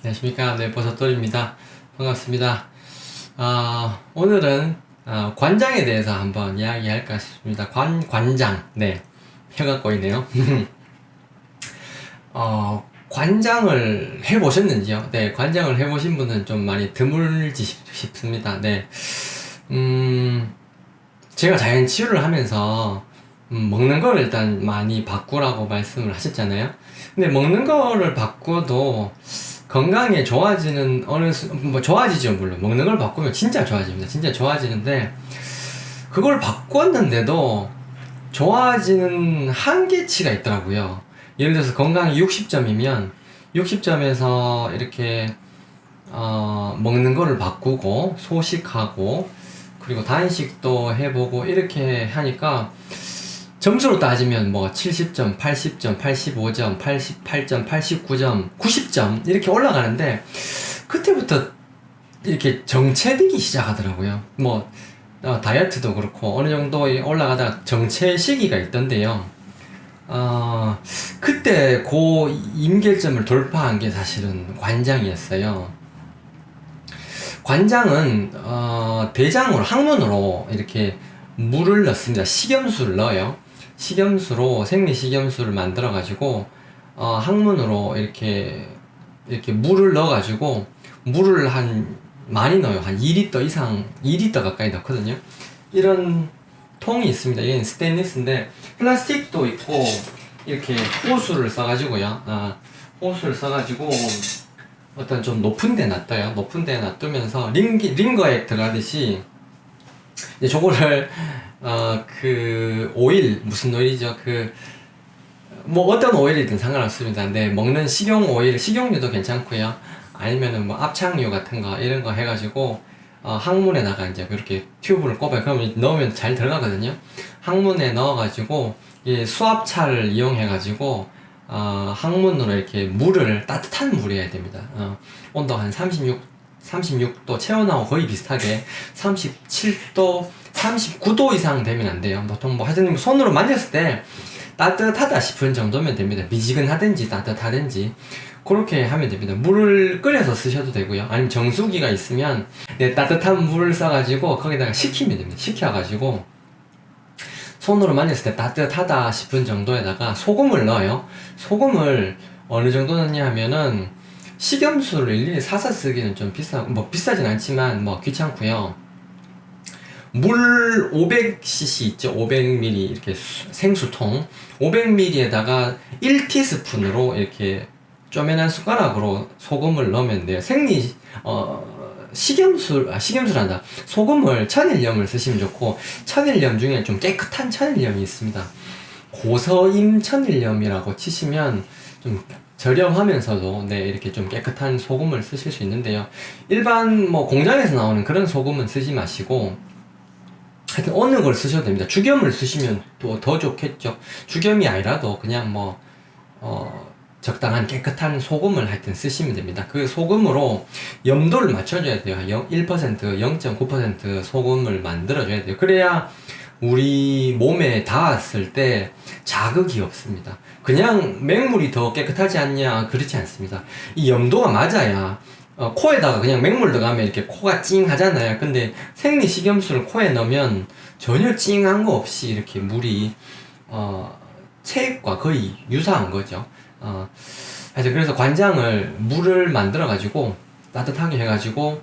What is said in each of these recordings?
안녕하십니까. 네, 버섯돌입니다. 반갑습니다. 오늘은 관장에 대해서 한번 이야기할까 싶습니다. 관장. 네, 혀가 꼬이네요. 관장을 해보셨는지요? 네, 관장을 해보신 분은 좀 많이 드물지 싶습니다. 네, 제가 자연 치유를 하면서 먹는 거를 일단 많이 바꾸라고 말씀을 하셨잖아요. 근데 먹는 거를 바꿔도 건강에 좋아지는 뭐 좋아지죠. 물론 먹는 걸 바꾸면 진짜 좋아집니다. 진짜 좋아지는데 그걸 바꿨는데도 좋아지는 한계치가 있더라고요. 예를 들어서 건강이 60점이면 60점에서 이렇게 먹는 거를 바꾸고 소식하고 그리고 단식도 해보고 이렇게 하니까 점수로 따지면 뭐 70점, 80점, 85점, 88점, 89점, 90점 이렇게 올라가는데 그때부터 이렇게 정체되기 시작하더라고요. 뭐 다이어트도 그렇고 어느 정도 올라가다가 정체 시기가 있던데요. 그때 그 임계점을 돌파한 게 사실은 관장이었어요. 관장은 대장으로 항문으로 이렇게 물을 넣습니다. 식염수를 넣어요. 식염수로 생리식염수를 만들어 가지고 항문으로 이렇게 물을 넣어 가지고 물을 많이 넣어요. 한 2리터 이상, 2리터 가까이 넣거든요. 이런 통이 있습니다. 얘는 스테인리스인데 플라스틱도 있고 이렇게 호수를 써가지고요. 호수를 써가지고 어떤 좀 높은 데 놔둬요. 높은 데 놔두면서 링거에 들어가듯이 이제 저거를 그 오일 무슨 오일이죠? 뭐 어떤 오일이든 상관없습니다. 근데 먹는 식용유도 괜찮고요. 아니면은 뭐 압착유 같은 거 이런 거 해가지고 항문에다가 이제 그렇게 튜브를 꼽아요. 그러면 넣으면 잘 들어가거든요. 항문에 넣어가지고 이 수압차를 이용해가지고 항문으로 이렇게 따뜻한 물이어야 됩니다. 온도 한 36도 체온하고 거의 비슷하게 37도, 39도 이상 되면 안 돼요. 보통 뭐 하여튼 손으로 만졌을 때 따뜻하다 싶은 정도면 됩니다. 미지근하든지 따뜻하든지 그렇게 하면 됩니다. 물을 끓여서 쓰셔도 되고요. 아니면 정수기가 있으면 따뜻한 물을 써가지고 거기다가 식히면 됩니다. 식혀가지고 손으로 만졌을 때 따뜻하다 싶은 정도에다가 소금을 넣어요. 소금을 어느 정도 넣냐 하면은 식염수를 일일이 사서 쓰기는 좀 비싸진 않지만 뭐 귀찮고요. 물 500cc 있죠? 500ml 이렇게 생수통 500ml에다가 1티스푼으로 이렇게 쪼매난 숟가락으로 소금을 넣으면 돼요. 식염수란다. 소금을 천일염을 쓰시면 좋고 천일염 중에 좀 깨끗한 천일염이 있습니다. 고서임 천일염이라고 치시면 좀 저렴하면서도 이렇게 좀 깨끗한 소금을 쓰실 수 있는데요. 일반 뭐 공장에서 나오는 그런 소금은 쓰지 마시고 하여튼 어느 걸 쓰셔도 됩니다. 죽염을 쓰시면 또 더 좋겠죠. 죽염이 아니라도 그냥 적당한 깨끗한 소금을 하여튼 쓰시면 됩니다. 그 소금으로 염도를 맞춰줘야 돼요. 1%, 0.9% 소금을 만들어줘야 돼요. 그래야 우리 몸에 닿았을 때 자극이 없습니다. 그냥 맹물이 더 깨끗하지 않냐? 그렇지 않습니다. 이 염도가 맞아야 코에다가 그냥 맹물 들어가면 이렇게 코가 찡 하잖아요. 근데 생리식염수를 코에 넣으면 전혀 찡한 거 없이 이렇게 물이 체액과 거의 유사한 거죠. 그래서 관장을 물을 만들어 가지고 따뜻하게 해가지고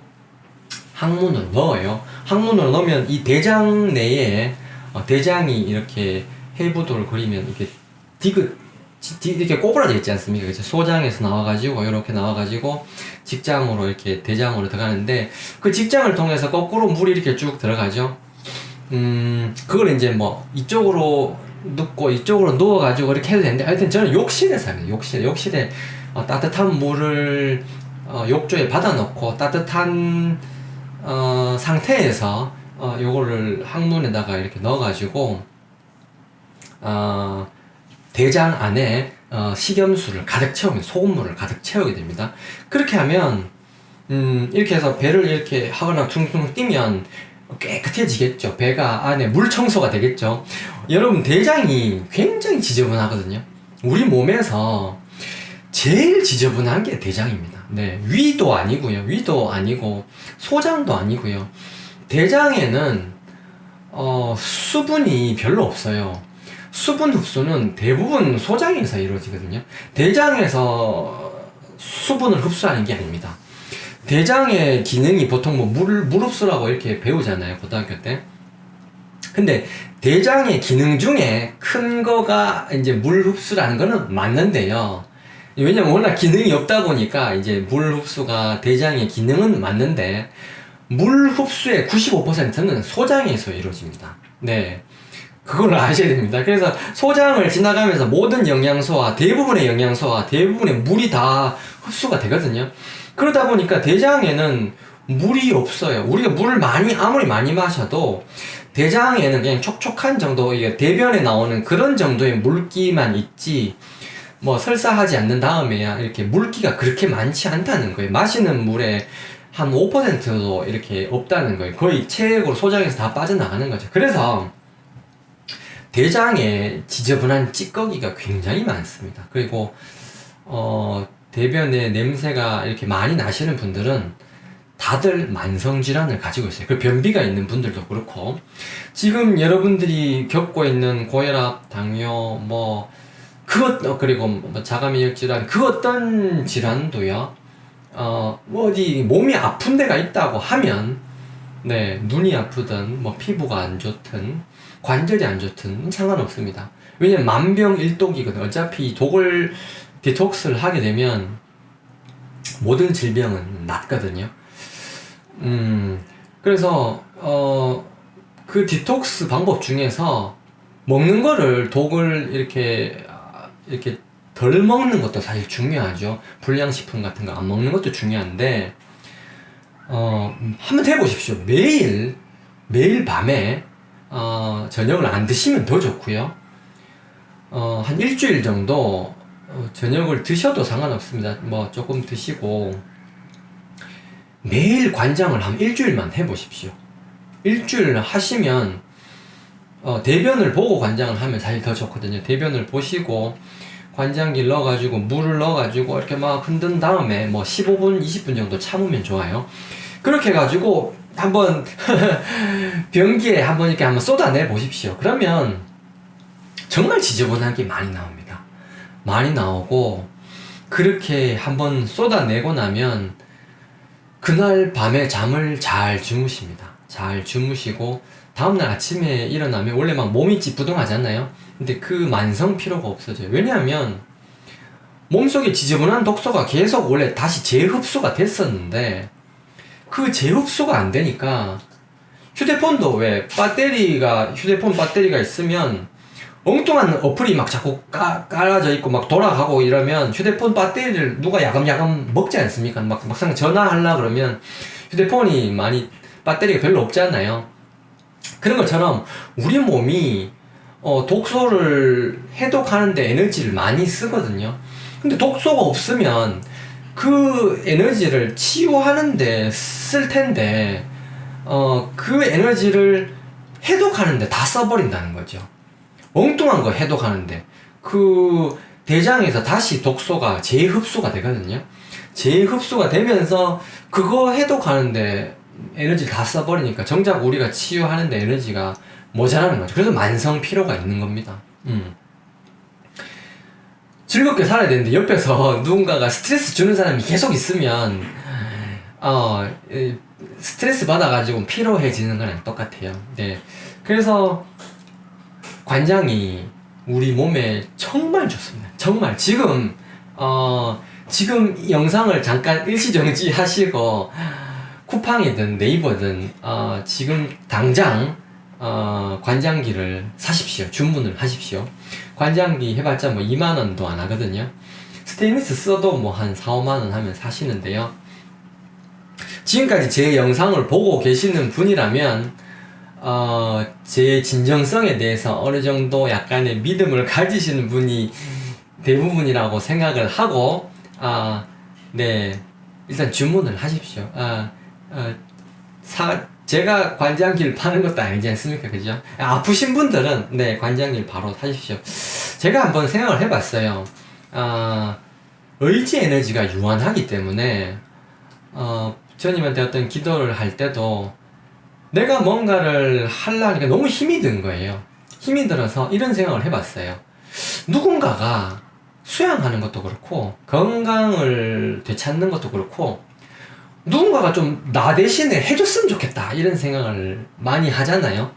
항문을 넣어요. 항문을 넣으면 이 대장 내에 대장이 이렇게 해부도를 그리면 이렇게 꼬부라져 있지 않습니까? 그죠? 소장에서 나와가지고 이렇게 나와가지고 직장으로 이렇게 대장으로 들어가는데 그 직장을 통해서 거꾸로 물이 이렇게 쭉 들어가죠. 그걸 이제 뭐 이쪽으로 눕고 이쪽으로 누워가지고 이렇게 해도 되는데 하여튼 저는 욕실에서 합니다. 욕실에 따뜻한 물을 욕조에 받아놓고 따뜻한 상태에서 요거를 항문에다가 이렇게 넣어가지고 대장 안에 식염수를 가득 채우면 소금물을 가득 채우게 됩니다. 그렇게 하면 이렇게 해서 배를 이렇게 하거나 퉁퉁 뛰면 깨끗해지겠죠. 배가 안에 물 청소가 되겠죠. 여러분 대장이 굉장히 지저분하거든요. 우리 몸에서 제일 지저분한 게 대장입니다. 네, 위도 아니고요. 위도 아니고 소장도 아니고요. 대장에는 수분이 별로 없어요. 수분 흡수는 대부분 소장에서 이루어지거든요. 대장에서 수분을 흡수하는 게 아닙니다. 대장의 기능이 보통 뭐 물 흡수라고 이렇게 배우잖아요, 고등학교 때. 근데 대장의 기능 중에 큰 거가 이제 물 흡수라는 거는 맞는데요. 왜냐면 워낙 기능이 없다 보니까 이제 물 흡수가 대장의 기능은 맞는데 물 흡수의 95%는 소장에서 이루어집니다. 네. 그걸 아셔야 됩니다. 그래서 소장을 지나가면서 모든 영양소와 대부분의 영양소와 대부분의 물이 다 흡수가 되거든요. 그러다 보니까 대장에는 물이 없어요. 우리가 물을 아무리 많이 마셔도 대장에는 그냥 촉촉한 정도, 이게 대변에 나오는 그런 정도의 물기만 있지, 뭐 설사하지 않는 다음에야 이렇게 물기가 그렇게 많지 않다는 거예요. 마시는 물에 한 5%도 이렇게 없다는 거예요. 거의 체액으로 소장에서 다 빠져나가는 거죠. 그래서 대장에 지저분한 찌꺼기가 굉장히 많습니다. 그리고 대변에 냄새가 이렇게 많이 나시는 분들은 다들 만성질환을 가지고 있어요. 그 변비가 있는 분들도 그렇고, 지금 여러분들이 겪고 있는 고혈압, 당뇨, 그리고 자가면역 질환, 그 어떤 질환도요, 어디 몸이 아픈 데가 있다고 하면, 네, 눈이 아프든, 피부가 안 좋든, 관절이 안 좋든 상관없습니다. 왜냐면 만병일독이거든. 어차피 독을 디톡스를 하게 되면 모든 질병은 낫거든요. 그래서 그 디톡스 방법 중에서 먹는 거를 독을 이렇게 덜 먹는 것도 사실 중요하죠. 불량식품 같은 거 안 먹는 것도 중요한데, 한번 해보십시오. 매일 밤에 저녁을 안 드시면 더 좋고요. 한 일주일 정도 저녁을 드셔도 상관없습니다. 조금 드시고 매일 관장을 한 일주일만 해보십시오. 일주일 하시면 대변을 보고 관장을 하면 사실 더 좋거든요. 대변을 보시고 관장기를 넣어가지고 물을 넣어가지고 이렇게 막 흔든 다음에 15분, 20분 정도 참으면 좋아요. 그렇게 해가지고 한번 변기에 한번 쏟아내 보십시오. 그러면 정말 지저분한 게 많이 나옵니다. 많이 나오고, 그렇게 한번 쏟아내고 나면 그날 밤에 잠을 잘 주무십니다. 잘 주무시고 다음날 아침에 일어나면 원래 막 몸이 찌뿌둥하잖아요. 근데 그 만성 피로가 없어져요. 왜냐하면 몸속에 지저분한 독소가 계속 원래 다시 재흡수가 됐었는데, 그 재흡수가 안 되니까, 휴대폰도 왜 휴대폰 배터리가 있으면 엉뚱한 어플이 막 자꾸 깔아져 있고 막 돌아가고 이러면 휴대폰 배터리를 누가 야금야금 먹지 않습니까? 막상 전화하려고 그러면 휴대폰이 배터리가 별로 없잖아요. 그런 것처럼 우리 몸이 독소를 해독하는데 에너지를 많이 쓰거든요. 근데 독소가 없으면 그 에너지를 치유하는데 쓸 텐데, 그 에너지를 해독하는데 다 써버린다는 거죠. 엉뚱한 거 해독하는데 그 대장에서 다시 독소가 재흡수가 되거든요. 재흡수가 되면서 그거 해독하는데 에너지를 다 써버리니까 정작 우리가 치유하는데 에너지가 모자라는 거죠. 그래서 만성 피로가 있는 겁니다. 즐겁게 살아야 되는데 옆에서 누군가가 스트레스 주는 사람이 계속 있으면 스트레스 받아가지고 피로해지는 거랑 똑같아요. 네. 그래서 관장이 우리 몸에 정말 좋습니다. 정말 지금 영상을 잠깐 일시정지 하시고 쿠팡이든 네이버든 지금 당장 관장기를 사십시오. 주문을 하십시오. 관장기 해봤자 2만원도 안 하거든요. 스테인리스 써도 한 4, 5만원 하면 사시는데요. 지금까지 제 영상을 보고 계시는 분이라면 제 진정성에 대해서 어느 정도 약간의 믿음을 가지시는 분이 대부분이라고 생각을 하고, 네, 일단 주문을 하십시오. 제가 관장기를 파는 것도 아니지 않습니까? 그죠? 아프신 분들은, 네, 관장기를 바로 사십시오. 제가 한번 생각을 해봤어요. 의지 에너지가 유한하기 때문에 주님한테 어떤 기도를 할 때도 내가 뭔가를 하려니까 너무 힘이 든 거예요. 힘이 들어서 이런 생각을 해봤어요. 누군가가 수양하는 것도 그렇고 건강을 되찾는 것도 그렇고 누군가가 좀 나 대신에 해줬으면 좋겠다 이런 생각을 많이 하잖아요.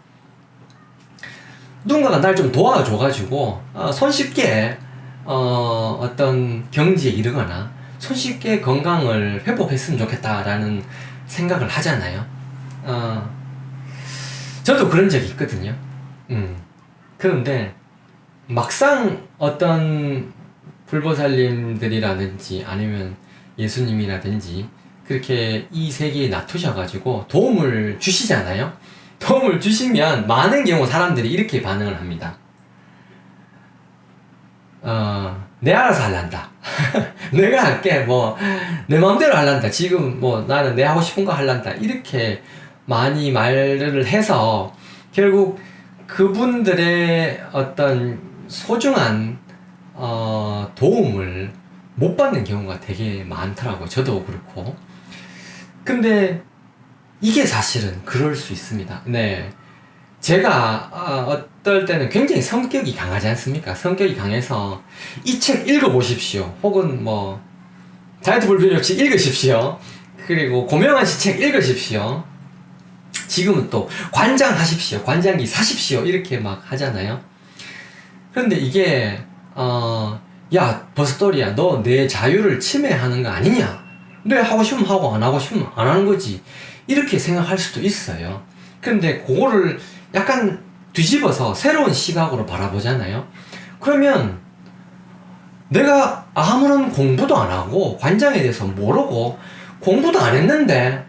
누군가가 날 좀 도와줘가지고 손쉽게 어떤 경지에 이르거나 손쉽게 건강을 회복했으면 좋겠다라는 생각을 하잖아요. 저도 그런 적이 있거든요. 그런데 막상 어떤 불보살님들이라든지 아니면 예수님이라든지 그렇게 이 세계에 놔두셔가지고 도움을 주시잖아요. 도움을 주시면 많은 경우 사람들이 이렇게 반응을 합니다. 내 알아서 할란다. 내가 할게. 내 마음대로 할란다. 지금 나는 내 하고 싶은 거 할란다. 이렇게 많이 말을 해서 결국 그분들의 어떤 소중한 도움을 못 받는 경우가 되게 많더라고요. 저도 그렇고. 근데 이게 사실은 그럴 수 있습니다. 네. 제가 어떨 때는 굉장히 성격이 강하지 않습니까? 성격이 강해서 이 책 읽어보십시오. 혹은 다이어트 불변이 없이 읽으십시오. 그리고 고명환 씨 책 읽으십시오. 지금은 또 관장하십시오. 관장기 사십시오. 이렇게 막 하잖아요. 그런데 이게 야 버스토리야 너 내 자유를 침해하는 거 아니냐? 내 하고 싶으면 하고 안 하고 싶으면 안 하는 거지. 이렇게 생각할 수도 있어요. 근데 그거를 약간 뒤집어서 새로운 시각으로 바라보잖아요. 그러면 내가 아무런 공부도 안 하고 관장에 대해서 모르고 공부도 안 했는데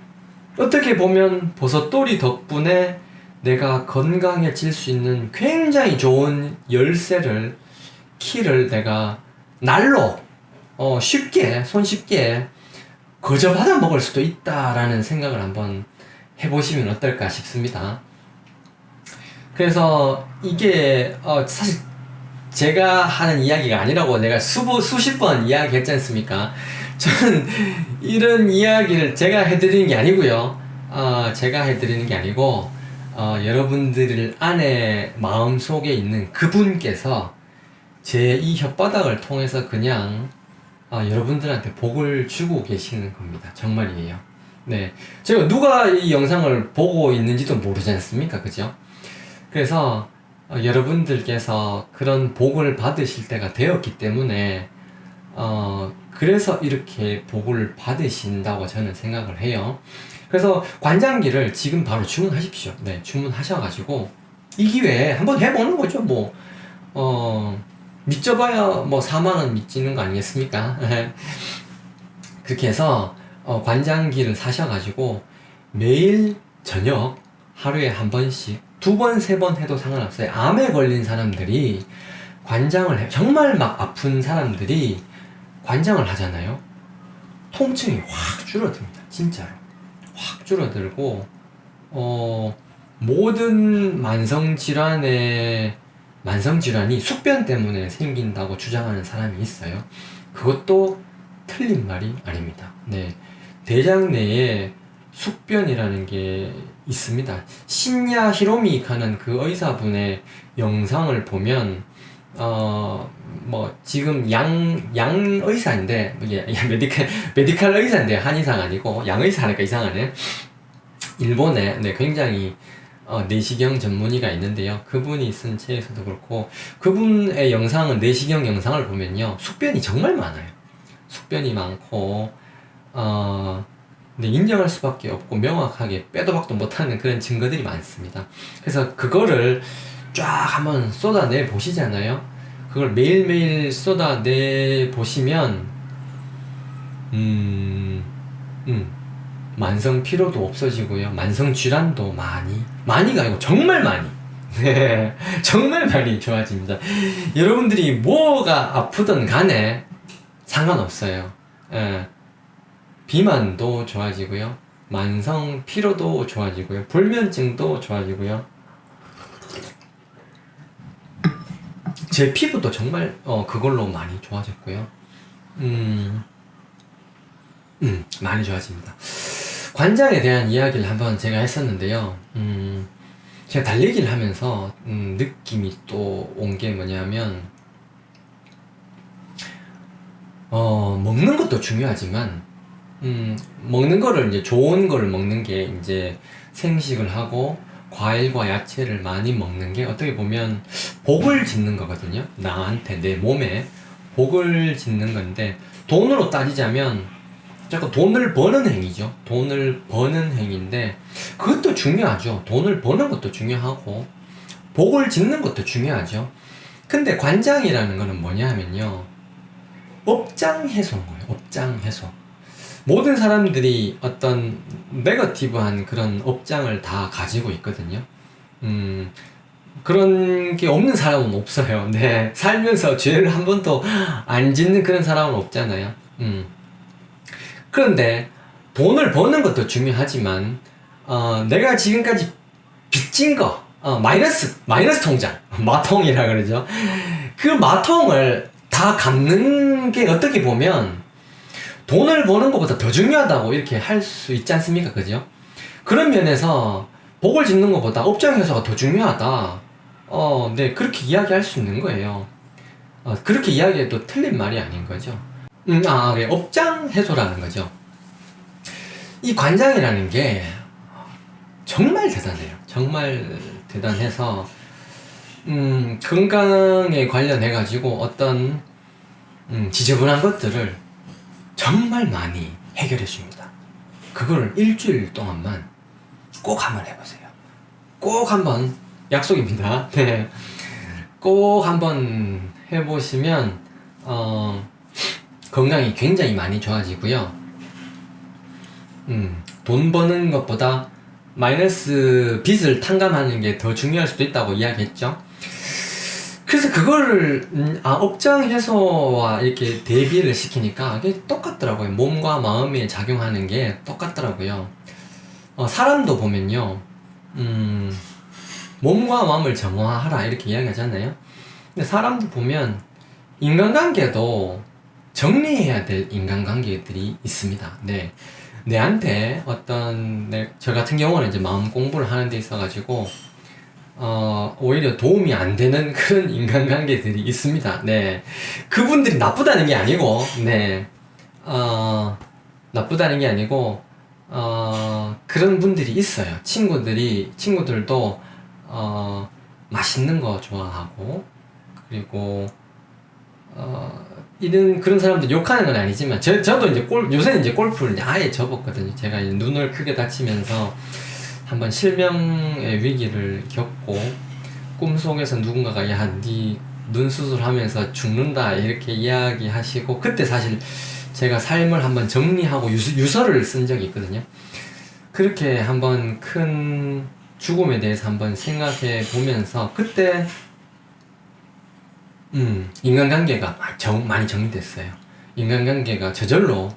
어떻게 보면 버섯돌이 덕분에 내가 건강해질 수 있는 굉장히 좋은 열쇠를 키를 내가 날로 쉽게 손쉽게 거저 받아 먹을 수도 있다라는 생각을 한번 해보시면 어떨까 싶습니다. 그래서 이게 사실 제가 하는 이야기가 아니라고 내가 수십 번 이야기했지 않습니까? 저는 이런 이야기를 제가 해드리는 게 아니고요. 제가 해드리는 게 아니고 여러분들 안에 마음속에 있는 그분께서 제 이 혓바닥을 통해서 그냥 여러분들한테 복을 주고 계시는 겁니다. 정말이에요. 네, 제가 누가 이 영상을 보고 있는지도 모르지 않습니까? 그죠? 그래서 여러분들께서 그런 복을 받으실 때가 되었기 때문에 그래서 이렇게 복을 받으신다고 저는 생각을 해요. 그래서 관장기를 지금 바로 주문하십시오. 네, 주문하셔가지고 이 기회에 한번 해보는 거죠. 믿져봐야 4만원 믿지는 거 아니겠습니까? 그렇게 해서 관장기를 사셔가지고 매일 저녁 하루에 한 번씩 2번, 3번 해도 상관없어요. 암에 걸린 사람들이 관장을 해요. 정말 막 아픈 사람들이 관장을 하잖아요. 통증이 확 줄어듭니다. 진짜로. 확 줄어들고 모든 만성질환이 숙변 때문에 생긴다고 주장하는 사람이 있어요. 그것도 틀린 말이 아닙니다. 네, 대장 내에 숙변이라는 게 있습니다. 신야 히로미카는 그 의사분의 영상을 보면 지금 양 의사인데 메디칼 의사인데 한의사가 아니고 양 의사 하니까 이상하네. 일본에 굉장히 내시경 전문의가 있는데요. 그분이 쓴 책에서도 그렇고 그분의 영상은 내시경 영상을 보면요 숙변이 정말 많아요. 숙변이 많고 근데 인정할 수밖에 없고 명확하게 빼도 박도 못하는 그런 증거들이 많습니다. 그래서 그거를 쫙 한번 쏟아내 보시잖아요. 그걸 매일매일 쏟아내 보시면 만성 피로도 없어지고요. 만성 질환도 많이가 아니고 정말 많이 네, 정말 많이 좋아집니다. 여러분들이 뭐가 아프든 간에 상관없어요. 비만도 좋아지고요. 만성 피로도 좋아지고요. 불면증도 좋아지고요. 제 피부도 정말 그걸로 많이 좋아졌고요. 많이 좋아집니다. 관장에 대한 이야기를 한번 제가 했었는데요. 제가 달리기를 하면서 느낌이 또 온 게 뭐냐면 먹는 것도 중요하지만 먹는 거를 이제 좋은 거를 먹는 게 이제 생식을 하고 과일과 야채를 많이 먹는 게 어떻게 보면 복을 짓는 거거든요. 나한테, 내 몸에 복을 짓는 건데, 돈으로 따지자면 자꾸 돈을 버는 행위죠. 돈을 버는 행위인데 그것도 중요하죠. 돈을 버는 것도 중요하고 복을 짓는 것도 중요하죠. 근데 관장이라는 거는 뭐냐 하면요, 업장 해소인 거예요. 업장 해소. 모든 사람들이 어떤 네거티브한 그런 업장을 다 가지고 있거든요. 그런 게 없는 사람은 없어요. 네. 살면서 죄를 한 번도 안 짓는 그런 사람은 없잖아요. 그런데 돈을 버는 것도 중요하지만, 내가 지금까지 빚진 거, 마이너스 통장, 마통이라 그러죠. 그 마통을 다 갚는 게 어떻게 보면 돈을 버는 것보다 더 중요하다고 이렇게 할 수 있지 않습니까? 그죠? 그런 면에서 복을 짓는 것보다 업장 해소가 더 중요하다. 네, 그렇게 이야기할 수 있는 거예요. 그렇게 이야기해도 틀린 말이 아닌 거죠. 그래, 업장 해소라는 거죠. 이 관장이라는 게 정말 대단해요. 정말 대단해서, 건강에 관련해가지고 어떤, 지저분한 것들을 정말 많이 해결해 줍니다. 그걸 일주일 동안만 꼭 한번 해보세요. 꼭 한번, 약속입니다. 네. 꼭 한번 해보시면, 건강이 굉장히 많이 좋아지고요. 돈 버는 것보다 마이너스 빚을 탕감하는 게 더 중요할 수도 있다고 이야기했죠. 그래서 그거를 업장 해소와 이렇게 대비를 시키니까 이게 똑같더라고요. 몸과 마음에 작용하는 게 똑같더라고요. 사람도 보면요, 몸과 마음을 정화하라 이렇게 이야기하잖아요. 근데 사람도 보면 인간관계도 정리해야 될 인간관계들이 있습니다. 네. 내한테 저 같은 경우는 이제 마음 공부를 하는 데 있어가지고, 오히려 도움이 안 되는 그런 인간관계들이 있습니다. 네. 그분들이 나쁘다는 게 아니고, 네. 나쁘다는 게 아니고, 그런 분들이 있어요. 친구들도, 맛있는 거 좋아하고, 그리고, 그런 사람들 욕하는 건 아니지만, 저도 이제 요새는 이제 골프를 이제 아예 접었거든요. 제가 이제 눈을 크게 다치면서 한번 실명의 위기를 겪고, 꿈속에서 누군가가, 야, 니 눈 수술하면서 죽는다, 이렇게 이야기하시고, 그때 사실 제가 삶을 한번 정리하고 유서를 쓴 적이 있거든요. 그렇게 한번 큰 죽음에 대해서 한번 생각해 보면서, 그때 인간관계가 많이 정리됐어요. 인간관계가 저절로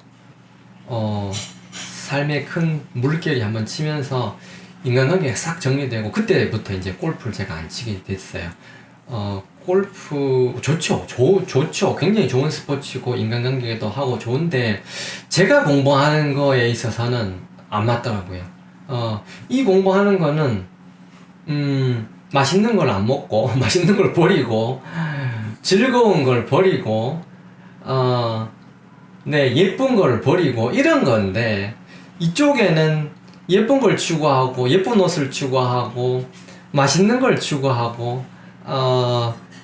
삶에 큰 물결이 한번 치면서 인간관계가 싹 정리되고, 그때부터 이제 골프를 제가 안 치게 됐어요. 골프 좋죠. 좋죠. 굉장히 좋은 스포츠고 인간관계도 하고 좋은데, 제가 공부하는 거에 있어서는 안 맞더라고요. 이 공부하는 거는 맛있는 걸 안 먹고 맛있는 걸 버리고 즐거운 걸 버리고, 네, 예쁜 걸 버리고 이런 건데, 이쪽에는 예쁜 걸 추구하고 예쁜 옷을 추구하고 맛있는 걸 추구하고,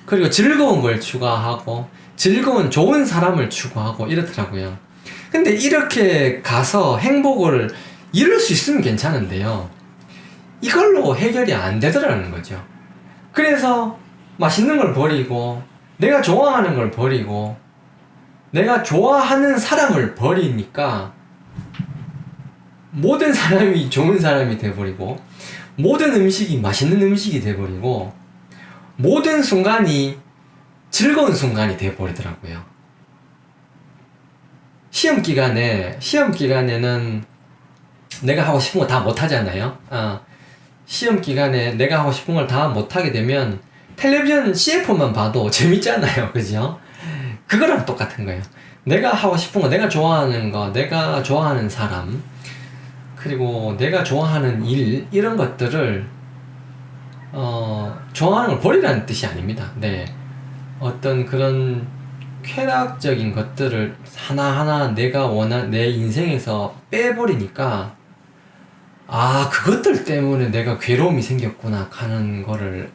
그리고 즐거운 걸 추구하고 즐거운 좋은 사람을 추구하고 이렇더라고요. 근데 이렇게 가서 행복을 이룰 수 있으면 괜찮은데요, 이걸로 해결이 안 되더라는 거죠. 그래서 맛있는 걸 버리고 내가 좋아하는 걸 버리고 내가 좋아하는 사람을 버리니까 모든 사람이 좋은 사람이 돼버리고, 모든 음식이 맛있는 음식이 돼버리고, 모든 순간이 즐거운 순간이 돼버리더라고요. 시험 기간에는 내가 하고 싶은 거 다 못하잖아요. 시험 기간에 내가 하고 싶은 걸 다 못하게 되면 텔레비전 CF만 봐도 재밌잖아요. 그죠? 그거랑 똑같은 거예요. 내가 하고 싶은 거, 내가 좋아하는 거, 내가 좋아하는 사람, 그리고 내가 좋아하는 일, 이런 것들을 좋아하는 걸 버리라는 뜻이 아닙니다. 네. 어떤 그런 쾌락적인 것들을 하나하나 내가 내 인생에서 빼버리니까, 아, 그것들 때문에 내가 괴로움이 생겼구나 하는 거를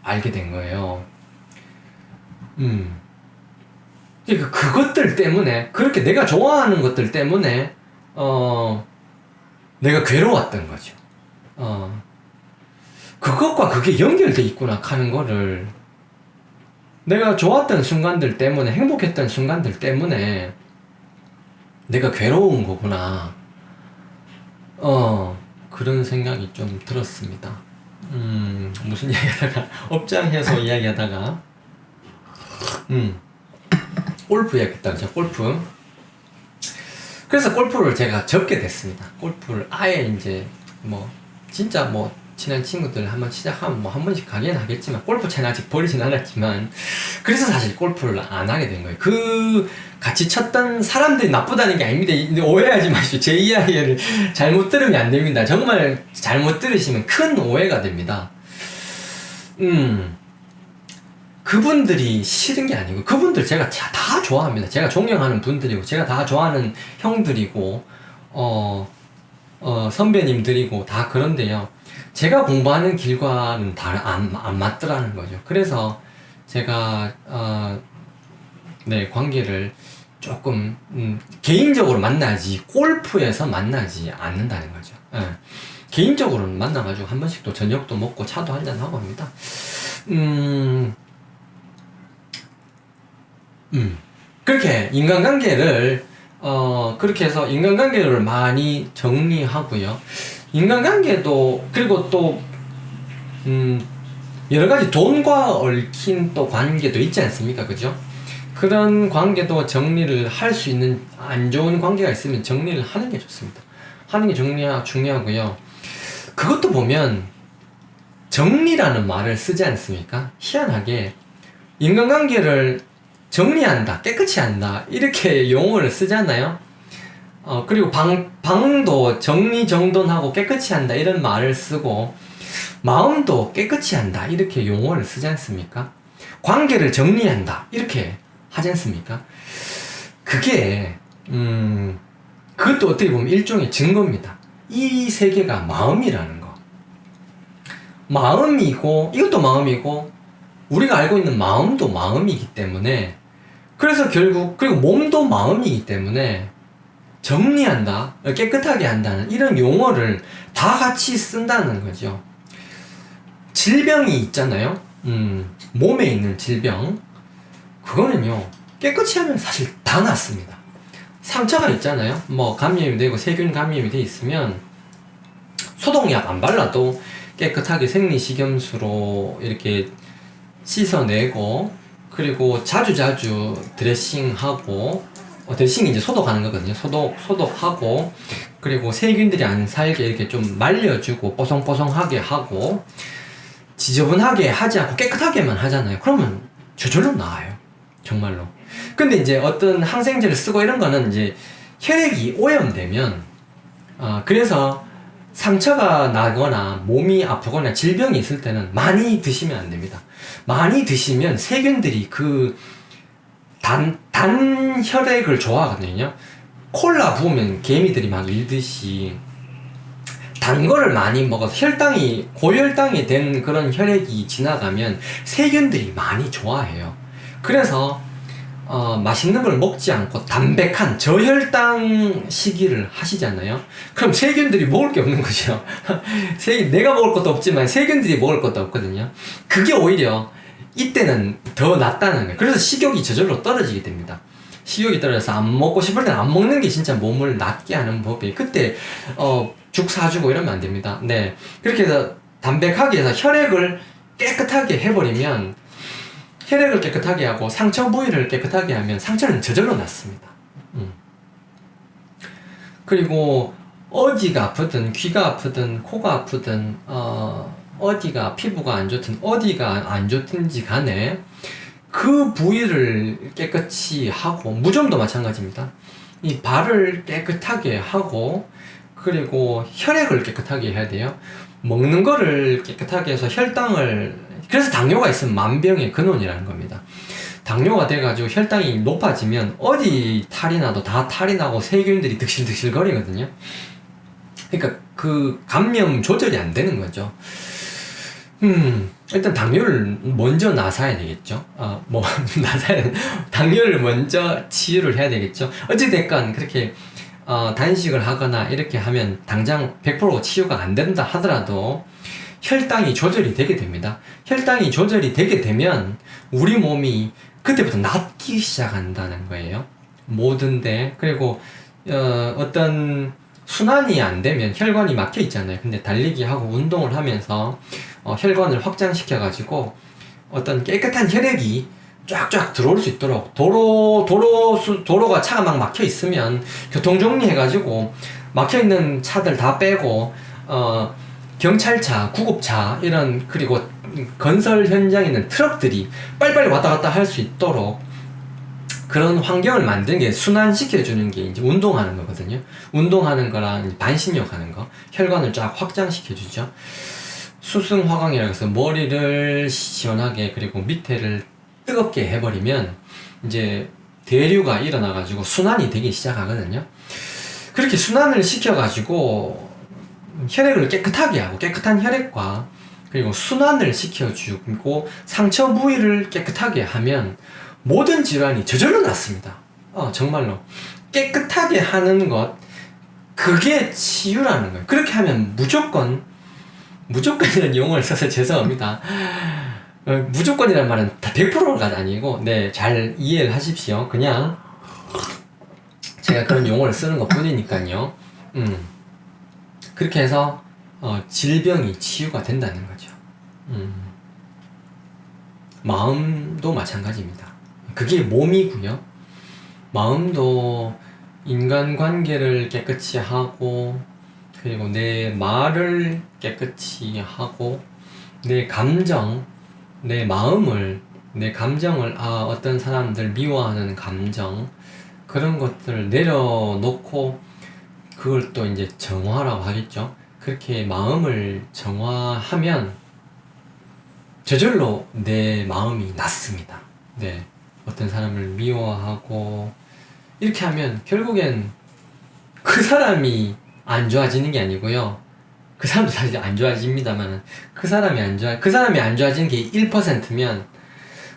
알게 된 거예요. 그러니까 그것들 때문에, 그렇게 내가 좋아하는 것들 때문에, 내가 괴로웠던 거죠. 그것과 그게 연결돼 있구나 하는 거를, 내가 좋았던 순간들 때문에, 행복했던 순간들 때문에 내가 괴로운 거구나. 그런 생각이 좀 들었습니다. 무슨 이야기 하다가, 업장해소 이야기 하다가, 골프 이야기 했다, 그죠? 골프. 그래서 골프를 제가 접게 됐습니다. 골프를 아예 이제, 진짜 친한 친구들 한번 시작하면 한 번씩 가긴 하겠지만, 골프 채는 아직 버리진 않았지만, 그래서 사실 골프를 안 하게 된 거예요. 같이 쳤던 사람들이 나쁘다는 게 아닙니다. 오해하지 마시고, 제 이야기를 잘못 들으면 안 됩니다. 정말 잘못 들으시면 큰 오해가 됩니다. 그분들이 싫은 게 아니고, 그분들 제가 다 좋아합니다. 제가 존경하는 분들이고, 제가 다 좋아하는 형들이고, 선배님들이고, 다 그런데요. 제가 공부하는 길과는 안 맞더라는 거죠. 그래서 제가, 네, 관계를 조금, 개인적으로 만나지, 골프에서 만나지 않는다는 거죠. 개인적으로는 만나가지고 한 번씩 또 저녁도 먹고 차도 한잔하고 합니다. 그렇게 인간관계를, 그렇게 해서 인간관계를 많이 정리하고요. 인간관계도, 그리고 또, 여러 가지 돈과 얽힌 또 관계도 있지 않습니까? 그죠? 그런 관계도 정리를 할 수 있는, 안 좋은 관계가 있으면 정리를 하는 게 좋습니다. 하는 게 중요하고요. 그것도 보면, 정리라는 말을 쓰지 않습니까? 희한하게, 인간관계를 정리한다, 깨끗이 한다, 이렇게 용어를 쓰잖아요. 그리고 방도 정리정돈하고 깨끗이 한다, 이런 말을 쓰고, 마음도 깨끗이 한다, 이렇게 용어를 쓰지 않습니까? 관계를 정리한다, 이렇게 하지 않습니까? 그게, 그것도 어떻게 보면 일종의 증거입니다. 이 세계가 마음이라는 거. 마음이고, 이것도 마음이고, 우리가 알고 있는 마음도 마음이기 때문에, 그래서 결국, 그리고 몸도 마음이기 때문에, 정리한다, 깨끗하게 한다는 이런 용어를 다 같이 쓴다는 거죠. 질병이 있잖아요. 몸에 있는 질병. 그거는요, 깨끗이 하면 사실 다 낫습니다. 상처가 있잖아요. 감염이 되고 세균 감염이 돼 있으면 소독약 안 발라도 깨끗하게 생리식염수로 이렇게 씻어내고, 그리고 자주자주 드레싱하고, 드레싱이 이제 소독하는 거거든요. 소독하고, 그리고 세균들이 안 살게 이렇게 좀 말려주고, 뽀송뽀송하게 하고, 지저분하게 하지 않고 깨끗하게만 하잖아요. 그러면 저절로 나아요. 정말로. 근데 이제 어떤 항생제를 쓰고 이런 거는 이제 혈액이 오염되면, 그래서 상처가 나거나 몸이 아프거나 질병이 있을 때는 많이 드시면 안 됩니다. 많이 드시면 세균들이 단 혈액을 좋아하거든요. 콜라 부으면 개미들이 막 일듯이 단 거를 많이 먹어서 고혈당이 된 그런 혈액이 지나가면 세균들이 많이 좋아해요. 그래서 맛있는 걸 먹지 않고 담백한 저혈당 식이를 하시잖아요. 그럼 세균들이 먹을 게 없는 거죠. 내가 먹을 것도 없지만 세균들이 먹을 것도 없거든요. 그게 오히려 이때는 더 낫다는 거예요. 그래서 식욕이 저절로 떨어지게 됩니다. 식욕이 떨어져서 안 먹고 싶을 때는 안 먹는 게 진짜 몸을 낫게 하는 법이에요. 그때 죽 사주고 이러면 안 됩니다. 네, 그렇게 해서 담백하게 해서 혈액을 깨끗하게 해버리면, 혈액을 깨끗하게 하고 상처 부위를 깨끗하게 하면 상처는 저절로 낫습니다. 그리고 어디가 아프든 귀가 아프든 코가 아프든 어디가 피부가 안 좋든 어디가 안 좋든지 간에 그 부위를 깨끗이 하고, 무좀도 마찬가지입니다. 이 발을 깨끗하게 하고, 그리고 혈액을 깨끗하게 해야 돼요. 먹는 거를 깨끗하게 해서 혈당을, 그래서 당뇨가 있으면 만병의 근원이라는 겁니다. 당뇨가 돼가지고 혈당이 높아지면 어디 탈이 나도 다 탈이 나고 세균들이 득실득실 거리거든요. 그러니까 그 감염 조절이 안 되는 거죠. 일단 당뇨를 먼저 나사야 되겠죠. 당뇨를 먼저 치유를 해야 되겠죠. 어찌됐건 그렇게 단식을 하거나 이렇게 하면 당장 100% 치유가 안 된다 하더라도 혈당이 조절이 되게 됩니다. 혈당이 조절이 되게 되면 우리 몸이 그때부터 낫기 시작한다는 거예요. 모든데. 그리고 어떤 순환이 안 되면 혈관이 막혀 있잖아요. 근데 달리기 하고 운동을 하면서 혈관을 확장시켜 가지고 어떤 깨끗한 혈액이 쫙쫙 들어올 수 있도록, 도로가 차가 막 막혀 있으면 교통 정리해 가지고 막혀 있는 차들 다 빼고 경찰차, 구급차 이런, 그리고 건설 현장에 있는 트럭들이 빨리빨리 왔다 갔다 할 수 있도록 그런 환경을 만드는 게, 순환시켜주는 게 이제 운동하는 거거든요. 운동하는 거랑 이제 반신욕 하는 거, 혈관을 쫙 확장시켜주죠. 수승화강이라고 해서 머리를 시원하게, 그리고 밑에를 뜨겁게 해버리면 이제 대류가 일어나가지고 순환이 되기 시작하거든요. 그렇게 순환을 시켜가지고 혈액을 깨끗하게 하고, 깨끗한 혈액과 그리고 순환을 시켜주고 상처 부위를 깨끗하게 하면 모든 질환이 저절로 낫습니다. 정말로 깨끗하게 하는 것, 그게 치유라는 거예요. 그렇게 하면 무조건이라는 용어를 써서 죄송합니다. 무조건이라는 말은 다 100%가 아니고, 네, 잘 이해를 하십시오. 그냥 제가 그런 용어를 쓰는 것 뿐이니까요. 그렇게 해서 질병이 치유가 된다는 거죠. 마음도 마찬가지입니다. 그게 몸이고요. 마음도 인간관계를 깨끗이 하고, 그리고 내 말을 깨끗이 하고, 내 감정, 내 감정을, 어떤 사람들 미워하는 감정, 그런 것들을 내려놓고, 그걸 또 이제 정화라고 하겠죠. 그렇게 마음을 정화하면 저절로 내 마음이 낫습니다. 네. 어떤 사람을 미워하고 이렇게 하면 결국엔 그 사람이 안 좋아지는 게 아니고요. 그 사람도 사실 안 좋아집니다만, 그 사람이 안 좋아지는 게 1%면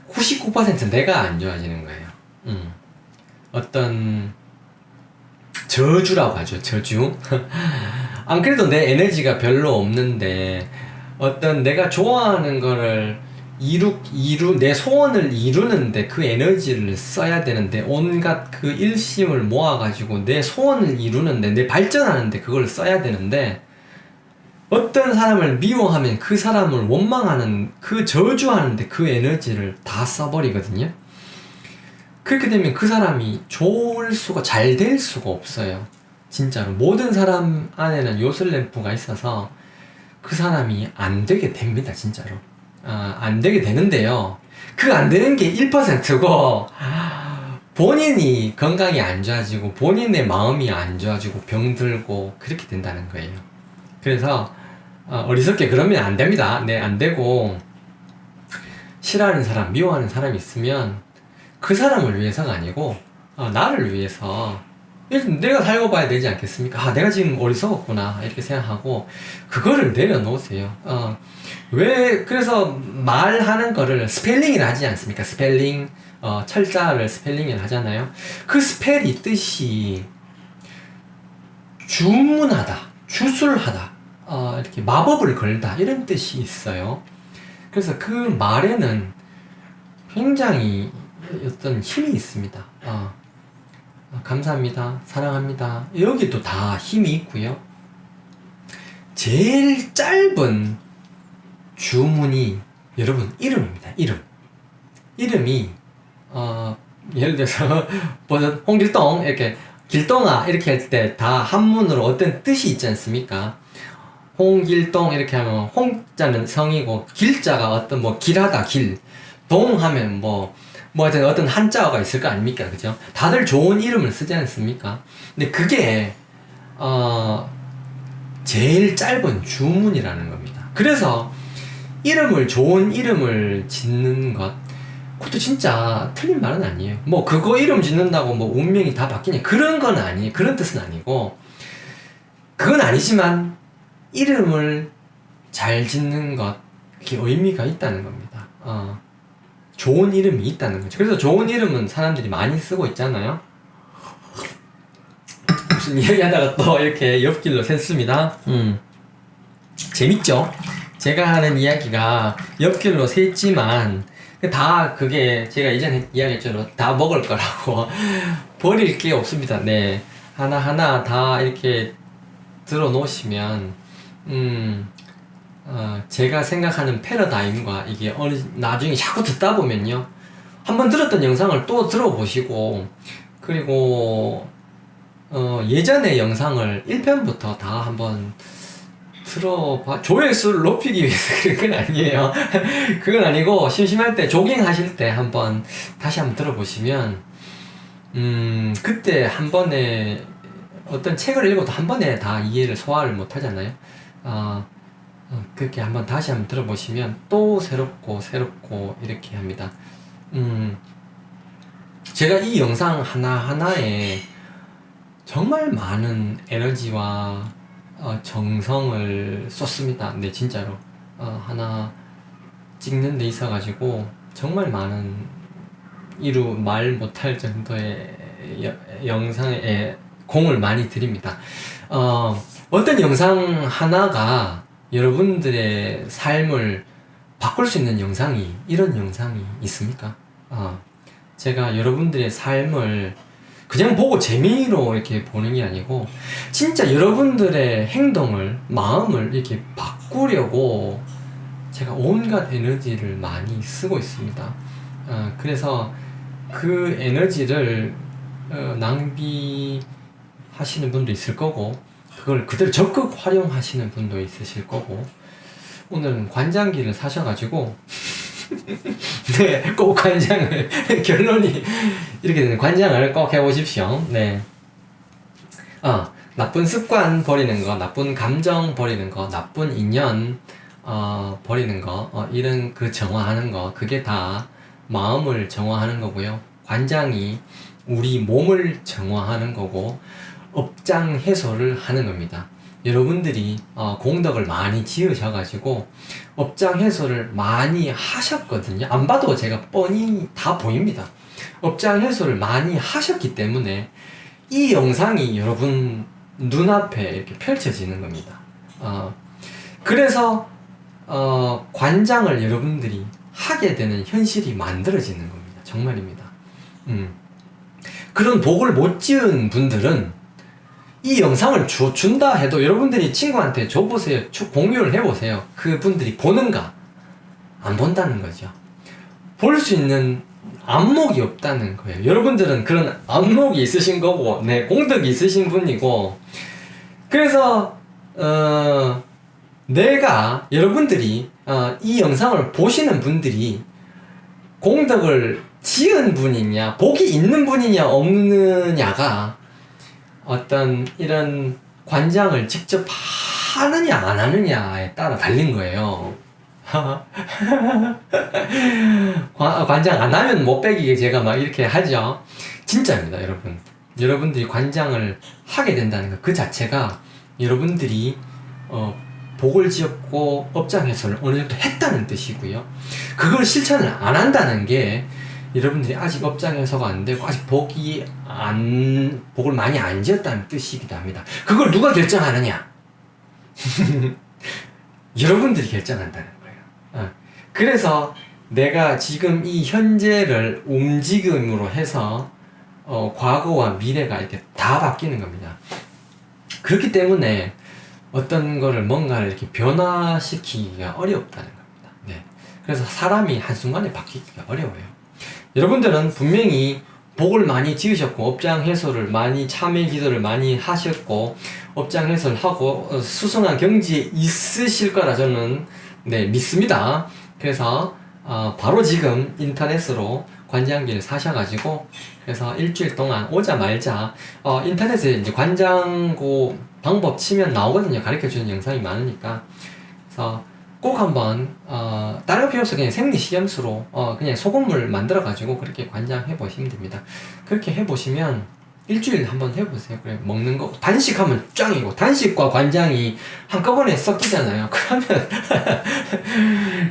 99% 내가 안 좋아지는 거예요. 어떤 저주라고 하죠. 저주. 안 그래도 내 에너지가 별로 없는데 어떤 내가 좋아하는 거를 내 소원을 이루는데 그 에너지를 써야 되는데, 온갖 그 일심을 모아가지고 내 소원을 이루는데, 내 발전하는데 그걸 써야 되는데, 어떤 사람을 미워하면 그 사람을 원망하는, 그 저주하는데 그 에너지를 다 써버리거든요. 그렇게 되면 그 사람이 잘 될 수가 없어요. 진짜로. 모든 사람 안에는 요술램프가 있어서 그 사람이 안 되게 됩니다. 진짜로. 안 되게 되는데요. 그 안 되는 게 1%고, 본인이 건강이 안 좋아지고, 본인의 마음이 안 좋아지고, 병들고, 그렇게 된다는 거예요. 그래서, 어리석게 그러면 안 됩니다. 네, 안 되고, 싫어하는 사람, 미워하는 사람이 있으면, 그 사람을 위해서가 아니고, 나를 위해서, 내가 살고 봐야 되지 않겠습니까? 내가 지금 어리석었구나, 이렇게 생각하고, 그거를 내려놓으세요. 그래서 말하는 거를 스펠링을 하지 않습니까? 스펠링, 철자를 스펠링을 하잖아요. 그 스펠이 뜻이 주문하다, 주술하다, 이렇게 마법을 걸다, 이런 뜻이 있어요. 그래서 그 말에는 굉장히 어떤 힘이 있습니다. 감사합니다, 사랑합니다, 여기도 다 힘이 있고요. 제일 짧은 주문이 여러분 이름입니다. 이름이 예를 들어서 홍길동 이렇게 길동아 이렇게 할 때 다 한문으로 어떤 뜻이 있지 않습니까? 홍길동 이렇게 하면 홍자는 성이고, 길자가 어떤 길하다, 동 하면 뭐 하여튼 어떤 한자어가 있을 거 아닙니까? 그죠? 다들 좋은 이름을 쓰지 않습니까? 근데 그게 제일 짧은 주문이라는 겁니다. 그래서 좋은 이름을 짓는 것, 그것도 진짜 틀린 말은 아니에요. 뭐 그거 이름 짓는다고 뭐 운명이 다 바뀌냐, 그런 건 아니에요. 그런 뜻은 아니고, 그건 아니지만 이름을 잘 짓는 것, 그게 의미가 있다는 겁니다. 좋은 이름이 있다는 거죠. 그래서 좋은 이름은 사람들이 많이 쓰고 있잖아요. 무슨 이야기 하다가 또 이렇게 옆길로 샜습니다. 재밌죠? 제가 하는 이야기가 옆길로 샜지만, 다 그게 제가 이전에 이야기했죠. 다 먹을 거라고. 버릴 게 없습니다. 네. 하나하나 다 이렇게 들어 놓으시면, 제가 생각하는 패러다임과 이게 나중에 자꾸 듣다 보면요. 한번 들었던 영상을 또 들어보시고, 그리고, 예전의 영상을 1편부터 다 한번 조회수를 높이기 위해서 그런 건 아니에요. 그건 아니고, 심심할 때, 조깅 하실 때 다시 한번 들어보시면, 그때 한 번에, 어떤 책을 읽어도 한 번에 다 이해를 소화를 못 하잖아요. 그렇게 다시 한번 들어보시면 또 새롭고 이렇게 합니다. 제가 이 영상 하나하나에 정말 많은 에너지와 정성을 쏟습니다. 네, 진짜로. 하나 찍는 데 있어가지고 정말 많은 말 못할 정도의 영상에 공을 많이 들입니다. 어떤 영상 하나가 여러분들의 삶을 바꿀 수 있는 이런 영상이 있습니까? 제가 여러분들의 삶을 그냥 보고 재미로 이렇게 보는 게 아니고, 진짜 여러분들의 행동을, 마음을 이렇게 바꾸려고 제가 온갖 에너지를 많이 쓰고 있습니다. 그래서 그 에너지를 낭비하시는 분도 있을 거고, 그걸 그대로 적극 활용하시는 분도 있으실 거고, 오늘은 관장기를 사셔가지고 네, 꼭 관장을 결론이 이렇게 되는, 관장을 꼭 해보십시오. 네. 나쁜 습관 버리는 거, 나쁜 감정 버리는 거, 나쁜 인연 버리는 거, 이런 정화하는 거, 그게 다 마음을 정화하는 거고요. 관장이 우리 몸을 정화하는 거고, 업장 해소를 하는 겁니다. 여러분들이 공덕을 많이 지으셔가지고 업장 해소를 많이 하셨거든요. 안 봐도 제가 뻔히 다 보입니다. 업장 해소를 많이 하셨기 때문에 이 영상이 여러분 눈앞에 이렇게 펼쳐지는 겁니다. 그래서 관장을 여러분들이 하게 되는 현실이 만들어지는 겁니다. 정말입니다. 그런 복을 못 지은 분들은 이 영상을 준다 해도 여러분들이 친구한테 줘보세요. 공유를 해보세요. 그분들이 보는가? 안 본다는 거죠. 볼 수 있는 안목이 없다는 거예요. 여러분들은 그런 안목이 있으신 거고, 네, 공덕이 있으신 분이고, 그래서 여러분들이 이 영상을 보시는 분들이 공덕을 지은 분이냐, 복이 있는 분이냐 없느냐가 어떤 이런 관장을 직접 하느냐 안 하느냐에 따라 달린 거예요. 관장 안 하면 못 빼기게 제가 막 이렇게 하죠. 진짜입니다, 여러분. 여러분들이 관장을 하게 된다는 것 그 자체가 여러분들이 복을 지었고 업장 해소를 어느 정도 했다는 뜻이고요. 그걸 실천을 안 한다는 게 여러분들이 아직 업장 해소가 안 되고 아직 복을 많이 안 지었다는 뜻이기도 합니다. 그걸 누가 결정하느냐? 여러분들이 결정한다는 거예요. 그래서 내가 지금 이 현재를 움직임으로 해서 과거와 미래가 이렇게 다 바뀌는 겁니다. 그렇기 때문에 어떤 거를 뭔가를 이렇게 변화시키기가 어렵다는 겁니다. 네. 그래서 사람이 한순간에 바뀌기가 어려워요. 여러분들은 분명히 복을 많이 지으셨고 업장 해소를 많이 참회 기도를 많이 하셨고 업장 해소를 하고 수승한 경지에 있으실 거라 저는 믿습니다. 그래서 바로 지금 인터넷으로 관장기를 사셔가지고 그래서 일주일 동안 오자마자 인터넷에 이제 관장고 방법 치면 나오거든요. 가르쳐주는 영상이 많으니까. 그래서 꼭 한번 다른 거 필요 없어. 그냥 생리식염수로 그냥 소금물 만들어 가지고 그렇게 관장해 보시면 됩니다. 그렇게 해보시면 일주일 한번 해보세요. 그래 먹는 거 단식하면 짱이고, 단식과 관장이 한꺼번에 섞이잖아요. 그러면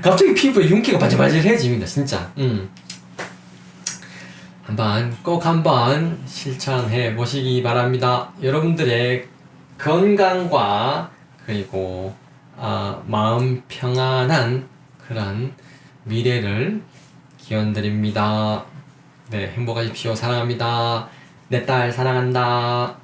갑자기 피부에 윤기가 반질반질해집니다. 진짜. 꼭 한번 실천해 보시기 바랍니다. 여러분들의 건강과 그리고 마음 평안한 그런 미래를 기원드립니다. 네, 행복하십시오. 사랑합니다. 내 딸 사랑한다.